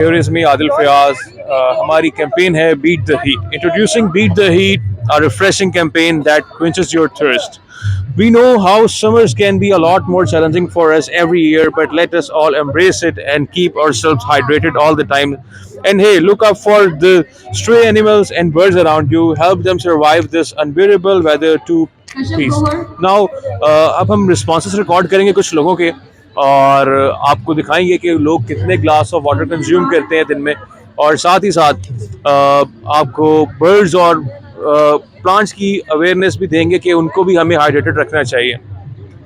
Here is me, Adil Fayaz. हमारी campaign है Beat the Heat. Introducing Beat the Heat, a refreshing campaign that quenches your thirst. We know how summers can be a lot more challenging for us every year, but let us all embrace it and keep ourselves hydrated all the time. And hey, look up for the stray animals and birds around you. Help them survive this unbearable weather too. Peace. Now, अब हम responses record करेंगे कुछ लोगों के और आपको दिखाएंगे कि लोग कितने ग्लास ऑफ वाटर कंज्यूम करते हैं दिन में, और साथ ही साथ आपको बर्ड्स और प्लांट्स की अवेयरनेस भी देंगे कि उनको भी हमें हाइड्रेटेड रखना चाहिए।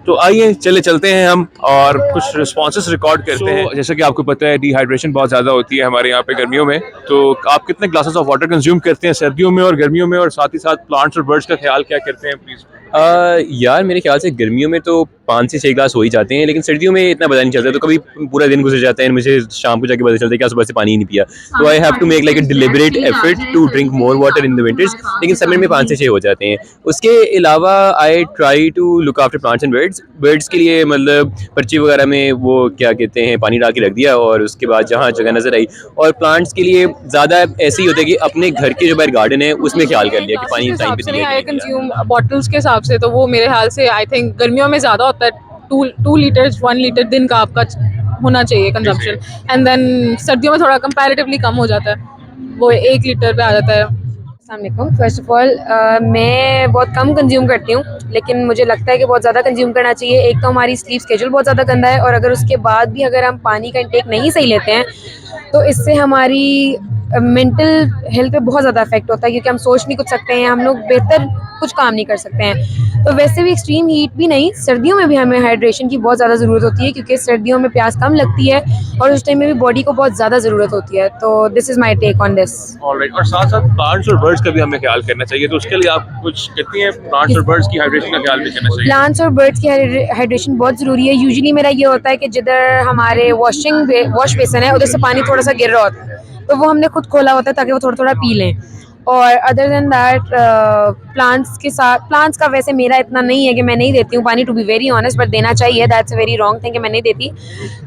तो आइए चलते हैं हम और कुछ रिस्पॉन्सेस रिकॉर्ड करते हैं। जैसे कि आपको पता है डिहाइड्रेशन बहुत ज़्यादा होती है हमारे यहाँ पे गर्मियों में, तो आप कितने ग्लासेस ऑफ वाटर कंज्यूम करते हैं सर्दियों में और गर्मियों में, और साथ ही साथ प्लांट्स और बर्ड्स का ख्याल क्या करते हैं प्लीज़? यार मेरे ख्याल से गर्मियों में तो 5 से 6 ग्लास हो ही जाते हैं, लेकिन सर्दियों में इतना पता नहीं चलता। तो कभी पूरा दिन गुजर जाता है, मुझे शाम को जाके पता चलता है कि सुबह से पानी ही नहीं पिया। तो I have to make like a deliberate effort to drink more water in the winters, लेकिन समर में 5 से 6 हो जाते हैं। उसके अलावा I try to look after plants and birds के लिए मतलब पर्ची वगैरह में वो क्या कहते हैं पानी डाल के रख दिया, और उसके बाद जहाँ जगह नजर आई। और प्लांट्स के लिए ज़्यादा ऐसे ही होता है कि अपने घर के जो बाहर गार्डन है उसमें ख्याल कर लिया कि पानी टाइम पे दिया। कंज्यूम बॉटल्स के हिसाब से तो वो मेरे ख्याल से आई थिंक गर्मियों में ज़्यादा होता है। 2 लीटर्स 1 लीटर दिन का आपका होना चाहिए कंजम्पशन, एंड देन सर्दियों में थोड़ा कंपैरेटिवली कम हो जाता है, वो 1 लीटर पे आ जाता है। अस्सलामुअलैकुम। फर्स्ट ऑफ ऑल मैं बहुत कम कंज्यूम करती हूँ, लेकिन मुझे लगता है कि बहुत ज़्यादा कंज्यूम करना चाहिए। एक तो हमारी स्लीप स्केड्यूल बहुत ज़्यादा गंदा है, और अगर उसके बाद भी अगर हम पानी का इंटेक नहीं सही लेते हैं तो इससे हमारी मेंटल हेल्थ पे बहुत ज़्यादा इफेक्ट होता है, क्योंकि हम सोच नहीं कुछ सकते हैं, हम लोग बेहतर कुछ काम नहीं कर सकते हैं। तो वैसे भी एक्सट्रीम हीट भी नहीं, सर्दियों में भी हमें हाइड्रेशन की बहुत ज़्यादा ज़रूरत होती है, क्योंकि सर्दियों में प्यास कम लगती है और उस टाइम में भी बॉडी को बहुत ज़्यादा ज़रूरत होती है। तो this is my take on this. Alright, और साथ साथ प्लांट्स और बर्ड्स का भी हमें ख्याल करना चाहिए, तो उसके लिए आप कुछ कहती हैं? प्लांट्स और बर्ड्स की हाइड्रेशन का ख्याल भी करना चाहिए। प्लांट्स और बर्ड्स की हाइड्रेशन बहुत ज़रूरी है। यूजुअली मेरा ये होता है कि जिधर हमारे वॉश बेसन है उधर से पानी थोड़ा सा गिर रहा होता है, तो वो हमने खुद खोला होता है ताकि वो थोड़ा थोड़ा पी लें। और अदर देन दैट प्लांट्स का वैसे मेरा इतना नहीं है कि मैं नहीं देती हूँ पानी, to be very honest, but देना चाहिए। That's a very wrong thing कि मैं नहीं देती,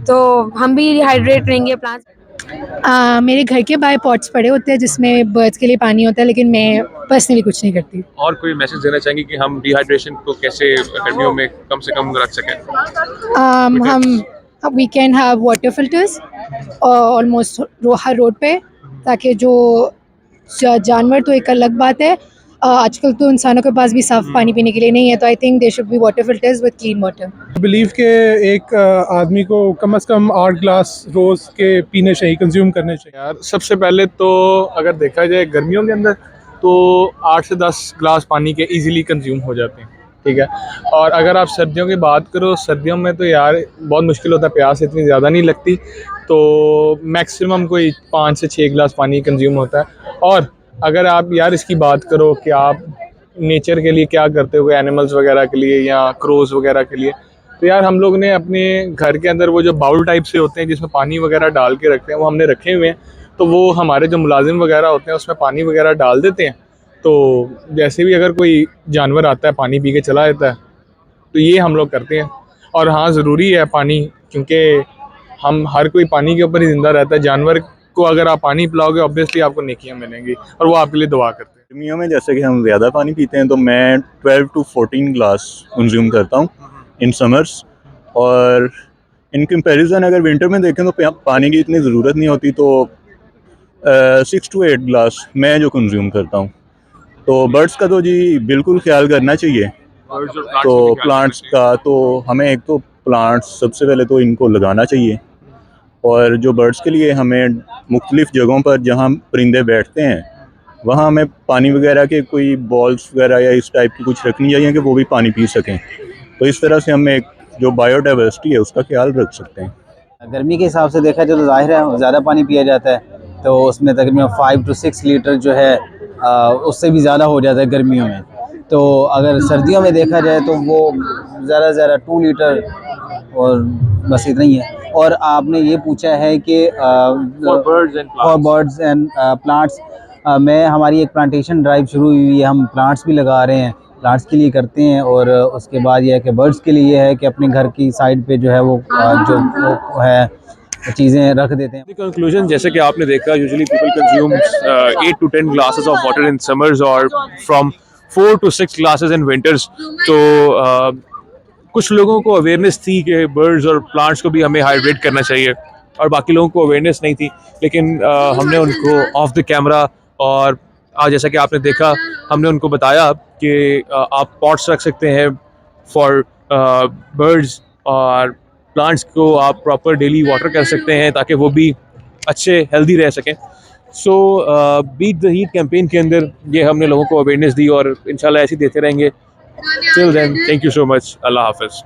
तो हम भी हाइड्रेट रहेंगे। प्लांट्स मेरे घर के बाहर पॉट्स पड़े होते हैं जिसमें बर्ड्स के लिए पानी होता है, लेकिन मैं पर्सनली कुछ नहीं करती। और कोई मैसेज देना चाहेंगे कि हम डिहाइड्रेशन को कैसे गर्मियों में कम से कम रख सकें? हम we can have water filters almost हर रोड पे, ताकि जो जानवर तो एक अलग बात है, आजकल तो इंसानों के पास भी साफ पानी पीने के लिए नहीं है, तो I think there should be water filters with clean water. Believe के एक आदमी को कम से कम 8 ग्लास रोज़ के पीने चाहिए, कंज्यूम करने चाहिए। यार सबसे पहले तो अगर देखा जाए गर्मियों के अंदर तो 8 से 10 ग्लास पानी के इजीली कंज्यूम हो जाते हैं, ठीक है। और अगर आप सर्दियों की बात करो, सर्दियों में तो यार बहुत मुश्किल होता है, प्यास इतनी ज़्यादा नहीं लगती, तो मैक्सिमम कोई 5 से 6 ग्लास पानी कंज्यूम होता है। और अगर आप यार इसकी बात करो कि आप नेचर के लिए क्या करते हो, एनिमल्स वगैरह के लिए या क्रोज वगैरह के लिए, तो यार हम लोग ने अपने घर के अंदर वो जो बाउल टाइप से होते हैं जिसमें पानी वगैरह डाल के रखते हैं, वो हमने रखे हुए हैं। तो वो हमारे जो मुलाजिम वगैरह होते हैं उसमें पानी वगैरह डाल देते हैं, तो जैसे भी अगर कोई जानवर आता है पानी पी के चला जाता है, तो ये हम लोग करते हैं। और हाँ, ज़रूरी है पानी, क्योंकि हम हर कोई पानी के ऊपर ही ज़िंदा रहता है। जानवर को अगर आप पानी पिलाओगे ऑब्वियसली आपको नेकियां मिलेंगी और वो आपके लिए दुआ करते हैं। गर्मियों में जैसे कि हम ज़्यादा पानी पीते हैं, तो मैं 12 to 14 ग्लास कंज्यूम करता हूँ इन समर्स। और इन कंपैरिजन अगर विंटर में देखें तो पानी की इतनी ज़रूरत नहीं होती, तो 6 to 8 ग्लास मैं जो कंज्यूम करता हूँ। तो बर्ड्स का तो जी बिल्कुल ख्याल करना चाहिए। तो प्लांट्स का तो हमें एक तो प्लांट्स सबसे पहले तो इनको लगाना चाहिए, और जो बर्ड्स के लिए हमें मुख्तलिफ़ जगहों पर जहाँ परिंदे बैठते हैं वहाँ हमें पानी वगैरह के कोई बॉल्स वगैरह या इस टाइप की कुछ रखनी चाहिए कि वो भी पानी पी सकें। तो इस तरह से हम एक जो बायोडाइवर्सिटी है उसका ख्याल रख सकते हैं। गर्मी के हिसाब से देखा जाए तो जाहिर है ज़्यादा पानी पिया जाता है, तो उसमें तकरीबन 5 to 6 लीटर जो है उससे भी ज़्यादा हो जाता है गर्मियों में। तो अगर सर्दियों में देखा जाए तो वो ज़्यादा से ज़्यादा 2 लीटर और बस इतना ही है। और आपने ये पूछा है कि फॉर बर्ड्स एंड प्लांट्स, में हमारी एक प्लांटेशन ड्राइव शुरू हुई है, हम प्लांट्स भी लगा रहे हैं, प्लांट्स के लिए करते हैं। और उसके बाद यह है कि बर्ड्स के लिए ये है कि अपने घर की साइड पे जो है वो जो है चीज़ें रख देते हैं। कंक्लूजन, जैसे कि आपने देखा, usually people consume 8 to 10 glasses of water in summers और from 4 to 6 glasses in winters. तो कुछ लोगों को अवेयरनेस थी कि बर्ड्स और प्लांट्स को भी हमें हाइड्रेट करना चाहिए, और बाकी लोगों को अवेयरनेस नहीं थी, लेकिन हमने उनको ऑफ द कैमरा और आज जैसा कि आपने देखा, हमने उनको बताया कि आप पॉट्स रख सकते हैं फॉर बर्ड्स, और प्लांट्स को आप प्रॉपर डेली वाटर कर सकते हैं ताकि वो भी अच्छे हेल्दी रह सकें। सो बीट द हीट कैंपेन के अंदर ये हमने लोगों को अवेयरनेस दी और इंशाल्लाह ऐसे ही देते रहेंगे। Till then, thank you so much. अल्लाह हाफिज़।